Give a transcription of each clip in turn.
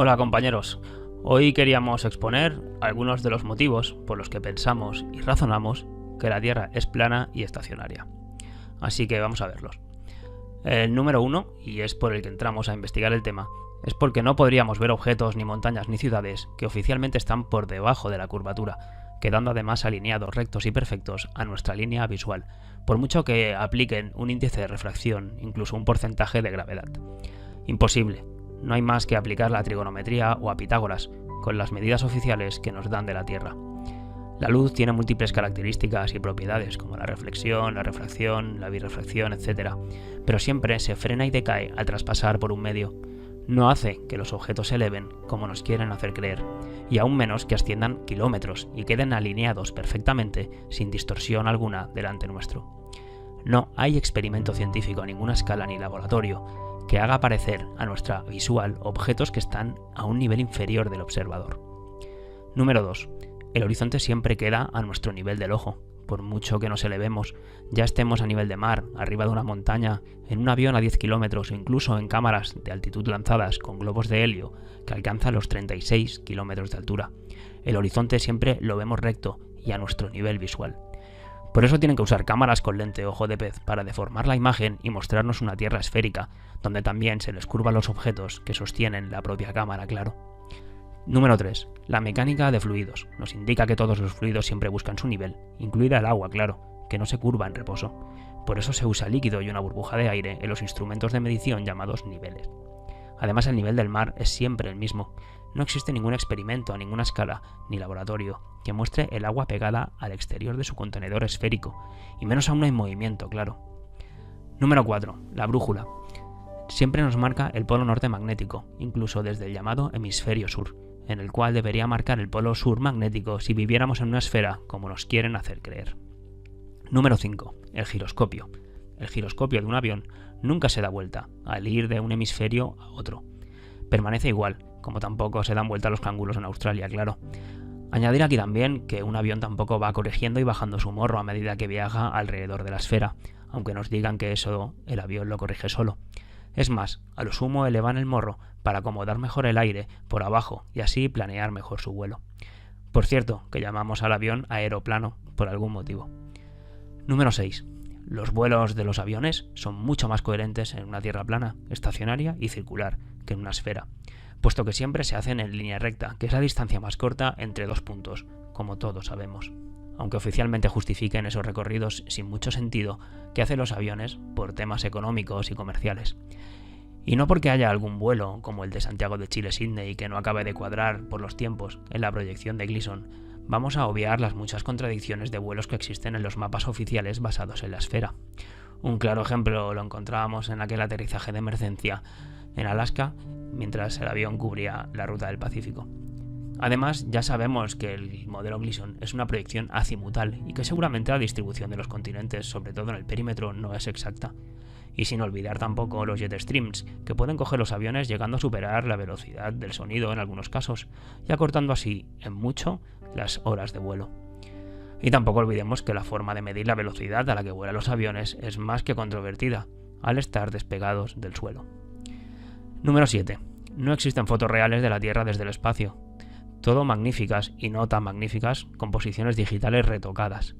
Hola compañeros, hoy queríamos exponer algunos de los motivos por los que pensamos y razonamos que la Tierra es plana y estacionaria. Así que vamos a verlos. El número 1, y es por el que entramos a investigar el tema, es porque no podríamos ver objetos, ni montañas, ni ciudades que oficialmente están por debajo de la curvatura, quedando además alineados rectos y perfectos a nuestra línea visual, por mucho que apliquen un índice de refracción, incluso un porcentaje de gravedad. Imposible. No hay más que aplicar la trigonometría o a Pitágoras, con las medidas oficiales que nos dan de la Tierra. La luz tiene múltiples características y propiedades, como la reflexión, la refracción, la birrefracción, etc., pero siempre se frena y decae al traspasar por un medio. No hace que los objetos se eleven, como nos quieren hacer creer, y aún menos que asciendan kilómetros y queden alineados perfectamente, sin distorsión alguna, delante nuestro. No hay experimento científico a ninguna escala ni laboratorio que haga aparecer a nuestra visual objetos que están a un nivel inferior del observador. Número 2. El horizonte siempre queda a nuestro nivel del ojo, por mucho que nos elevemos, ya estemos a nivel de mar, arriba de una montaña, en un avión a 10 kilómetros o incluso en cámaras de altitud lanzadas con globos de helio que alcanzan los 36 kilómetros de altura. El horizonte siempre lo vemos recto y a nuestro nivel visual. Por eso tienen que usar cámaras con lente ojo de pez para deformar la imagen y mostrarnos una Tierra esférica, donde también se les curvan los objetos que sostienen la propia cámara, claro. Número 3. La mecánica de fluidos. Nos indica que todos los fluidos siempre buscan su nivel, incluida el agua, claro, que no se curva en reposo. Por eso se usa líquido y una burbuja de aire en los instrumentos de medición llamados niveles. Además, el nivel del mar es siempre el mismo. No existe ningún experimento a ninguna escala, ni laboratorio, que muestre el agua pegada al exterior de su contenedor esférico, y menos aún en movimiento, claro. Número 4. La brújula. Siempre nos marca el polo norte magnético, incluso desde el llamado hemisferio sur, en el cual debería marcar el polo sur magnético si viviéramos en una esfera, como nos quieren hacer creer. Número 5. El giroscopio. El giroscopio de un avión nunca se da vuelta al ir de un hemisferio a otro. Permanece igual, como tampoco se dan vuelta los canguros en Australia, claro. Añadir aquí también que un avión tampoco va corrigiendo y bajando su morro a medida que viaja alrededor de la esfera, aunque nos digan que eso el avión lo corrige solo. Es más, a lo sumo elevan el morro para acomodar mejor el aire por abajo y así planear mejor su vuelo. Por cierto, que llamamos al avión aeroplano por algún motivo. Número 6. Los vuelos de los aviones son mucho más coherentes en una tierra plana, estacionaria y circular que en una esfera, puesto que siempre se hacen en línea recta, que es la distancia más corta entre dos puntos, como todos sabemos. Aunque oficialmente justifiquen esos recorridos sin mucho sentido que hacen los aviones por temas económicos y comerciales. Y no porque haya algún vuelo, como el de Santiago de Chile-Sydney, que no acabe de cuadrar por los tiempos en la proyección de Gleason, vamos a obviar las muchas contradicciones de vuelos que existen en los mapas oficiales basados en la esfera. Un claro ejemplo lo encontrábamos en aquel aterrizaje de emergencia en Alaska, mientras el avión cubría la ruta del Pacífico. Además, ya sabemos que el modelo Gleason es una proyección azimutal y que seguramente la distribución de los continentes, sobre todo en el perímetro, no es exacta. Y sin olvidar tampoco los jet streams, que pueden coger los aviones llegando a superar la velocidad del sonido en algunos casos, y acortando así, en mucho, las horas de vuelo. Y tampoco olvidemos que la forma de medir la velocidad a la que vuelan los aviones es más que controvertida, al estar despegados del suelo. Número 7. No existen fotos reales de la Tierra desde el espacio. Todo magníficas y no tan magníficas composiciones digitales retocadas,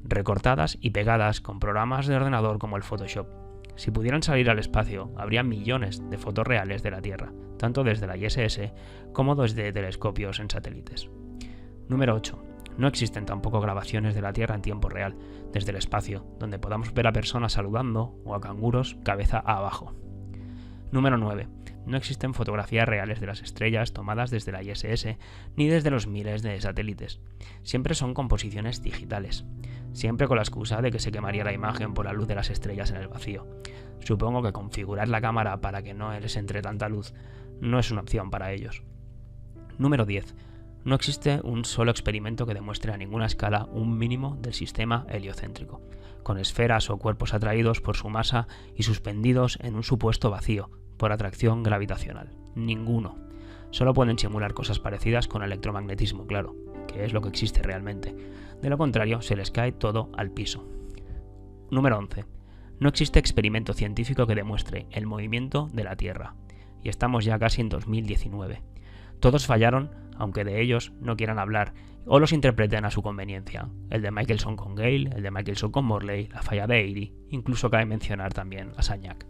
recortadas y pegadas con programas de ordenador como el Photoshop. Si pudieran salir al espacio, habría millones de fotos reales de la Tierra, tanto desde la ISS como desde telescopios en satélites. Número 8. No existen tampoco grabaciones de la Tierra en tiempo real, desde el espacio, donde podamos ver a personas saludando o a canguros cabeza abajo. Número 9. No existen fotografías reales de las estrellas tomadas desde la ISS ni desde los miles de satélites. Siempre son composiciones digitales, siempre con la excusa de que se quemaría la imagen por la luz de las estrellas en el vacío. Supongo que configurar la cámara para que no les entre tanta luz no es una opción para ellos. Número 10. No existe un solo experimento que demuestre a ninguna escala un mínimo del sistema heliocéntrico, con esferas o cuerpos atraídos por su masa y suspendidos en un supuesto vacío, por atracción gravitacional. Ninguno. Solo pueden simular cosas parecidas con electromagnetismo, claro, que es lo que existe realmente. De lo contrario, se les cae todo al piso. Número 11. No existe experimento científico que demuestre el movimiento de la Tierra, y estamos ya casi en 2019. Todos fallaron, aunque de ellos no quieran hablar o los interpreten a su conveniencia. El de Michelson con Gale, el de Michelson con Morley, la falla de Airy, incluso cabe mencionar también a Sagnac.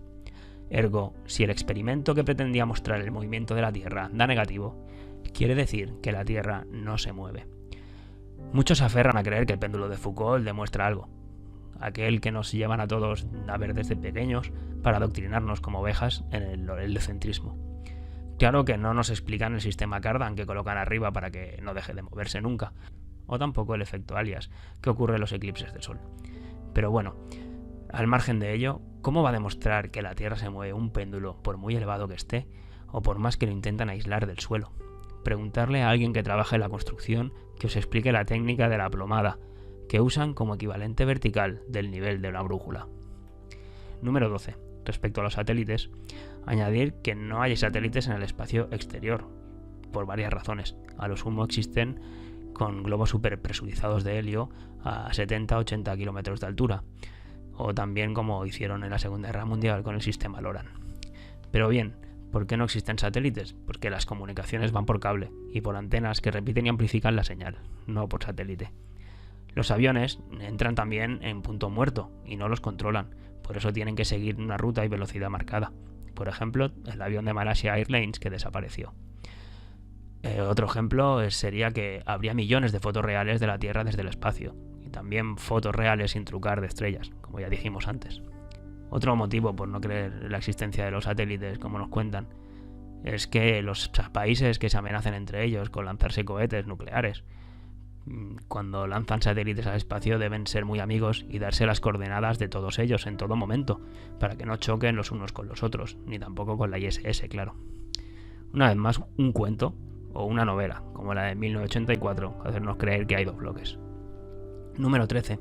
Ergo, si el experimento que pretendía mostrar el movimiento de la Tierra da negativo, quiere decir que la Tierra no se mueve. Muchos se aferran a creer que el péndulo de Foucault demuestra algo, aquel que nos llevan a todos a ver desde pequeños para adoctrinarnos como ovejas en el heliocentrismo. Claro que no nos explican el sistema Cardan que colocan arriba para que no deje de moverse nunca, o tampoco el efecto alias que ocurre en los eclipses de Sol. Pero bueno, al margen de ello, ¿cómo va a demostrar que la Tierra se mueve un péndulo por muy elevado que esté, o por más que lo intentan aislar del suelo? Preguntarle a alguien que trabaja en la construcción que os explique la técnica de la plomada, que usan como equivalente vertical del nivel de la brújula. Número 12. Respecto a los satélites, añadir que no hay satélites en el espacio exterior, por varias razones. A lo sumo existen con globos superpresurizados de helio a 70-80 kilómetros de altura, o también como hicieron en la Segunda Guerra Mundial con el sistema LORAN. Pero bien, ¿por qué no existen satélites? Porque las comunicaciones van por cable y por antenas que repiten y amplifican la señal, no por satélite. Los aviones entran también en punto muerto y no los controlan, por eso tienen que seguir una ruta y velocidad marcada. Por ejemplo, el avión de Malaysia Airlines que desapareció. Otro ejemplo sería que habría millones de fotos reales de la Tierra desde el espacio, y también fotos reales sin trucar de estrellas, como ya dijimos antes. Otro motivo por no creer en la existencia de los satélites, como nos cuentan, es que los países que se amenacen entre ellos con lanzarse cohetes nucleares, cuando lanzan satélites al espacio deben ser muy amigos y darse las coordenadas de todos ellos en todo momento, para que no choquen los unos con los otros, ni tampoco con la ISS, claro. Una vez más, un cuento o una novela, como la de 1984, hacernos creer que hay dos bloques. Número 13.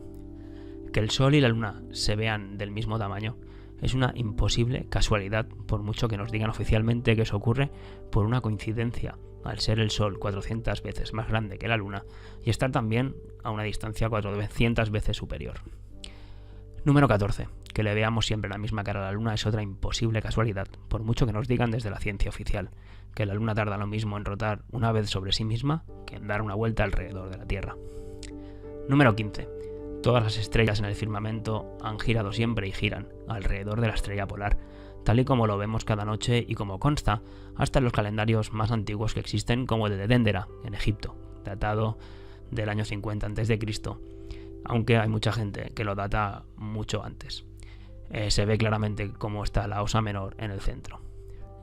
Que el Sol y la Luna se vean del mismo tamaño es una imposible casualidad, por mucho que nos digan oficialmente que eso ocurre por una coincidencia, al ser el Sol 400 veces más grande que la Luna y estar también a una distancia 400 veces superior. Número 14. Que le veamos siempre la misma cara a la Luna es otra imposible casualidad, por mucho que nos digan desde la ciencia oficial, que la Luna tarda lo mismo en rotar una vez sobre sí misma que en dar una vuelta alrededor de la Tierra. Número 15. Todas las estrellas en el firmamento han girado siempre y giran alrededor de la estrella polar, tal y como lo vemos cada noche y como consta hasta en los calendarios más antiguos que existen, como el de Dendera, en Egipto, datado del año 50 a.C., aunque hay mucha gente que lo data mucho antes. Se ve claramente cómo está la Osa Menor en el centro.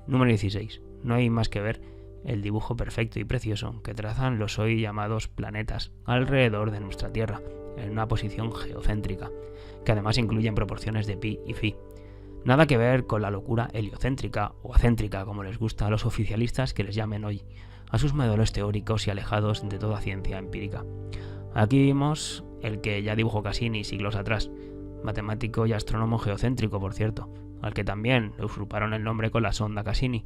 Número 16. No hay más que ver el dibujo perfecto y precioso que trazan los hoy llamados planetas alrededor de nuestra Tierra, en una posición geocéntrica, que además incluyen proporciones de pi y phi. Nada que ver con la locura heliocéntrica o acéntrica, como les gusta a los oficialistas que les llamen hoy, a sus modelos teóricos y alejados de toda ciencia empírica. Aquí vimos el que ya dibujó Cassini siglos atrás, matemático y astrónomo geocéntrico, por cierto, al que también le usurparon el nombre con la sonda Cassini,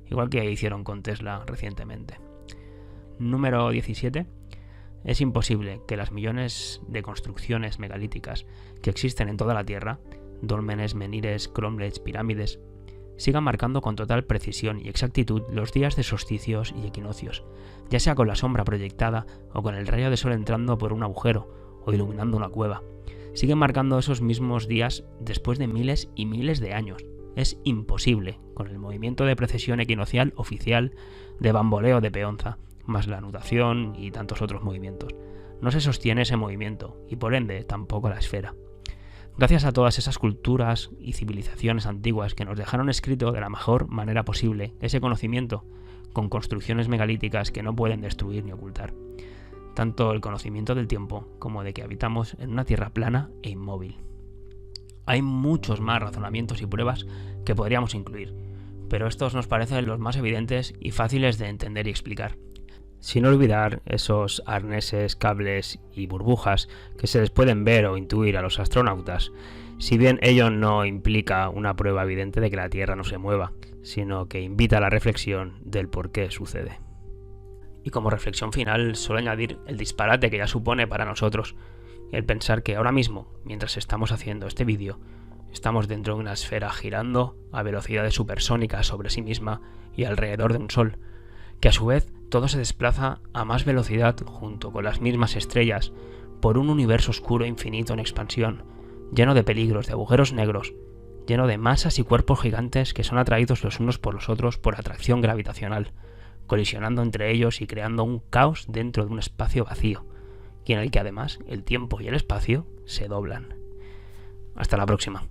igual que hicieron con Tesla recientemente. Número 17. Es imposible que las millones de construcciones megalíticas que existen en toda la Tierra, dólmenes, menires, cromlechs, pirámides, sigan marcando con total precisión y exactitud los días de solsticios y equinoccios, ya sea con la sombra proyectada o con el rayo de sol entrando por un agujero o iluminando una cueva. Siguen marcando esos mismos días después de miles y miles de años. Es imposible con el movimiento de precesión equinoccial oficial de bamboleo de peonza, más la nutación y tantos otros movimientos. No se sostiene ese movimiento y por ende tampoco la esfera. Gracias a todas esas culturas y civilizaciones antiguas que nos dejaron escrito de la mejor manera posible ese conocimiento, con construcciones megalíticas que no pueden destruir ni ocultar. Tanto el conocimiento del tiempo como de que habitamos en una tierra plana e inmóvil. Hay muchos más razonamientos y pruebas que podríamos incluir, pero estos nos parecen los más evidentes y fáciles de entender y explicar. Sin olvidar esos arneses, cables y burbujas que se les pueden ver o intuir a los astronautas, si bien ello no implica una prueba evidente de que la Tierra no se mueva, sino que invita a la reflexión del por qué sucede. Y como reflexión final, solo añadir el disparate que ya supone para nosotros el pensar que ahora mismo, mientras estamos haciendo este vídeo, Estamos dentro de una esfera girando a velocidades supersónicas sobre sí misma y alrededor de un sol, que a su vez todo se desplaza a más velocidad junto con las mismas estrellas por un universo oscuro e infinito en expansión, lleno de peligros, de agujeros negros, lleno de masas y cuerpos gigantes que son atraídos los unos por los otros por atracción gravitacional, colisionando entre ellos y creando un caos dentro de un espacio vacío, y en el que además el tiempo y el espacio se doblan. Hasta la próxima.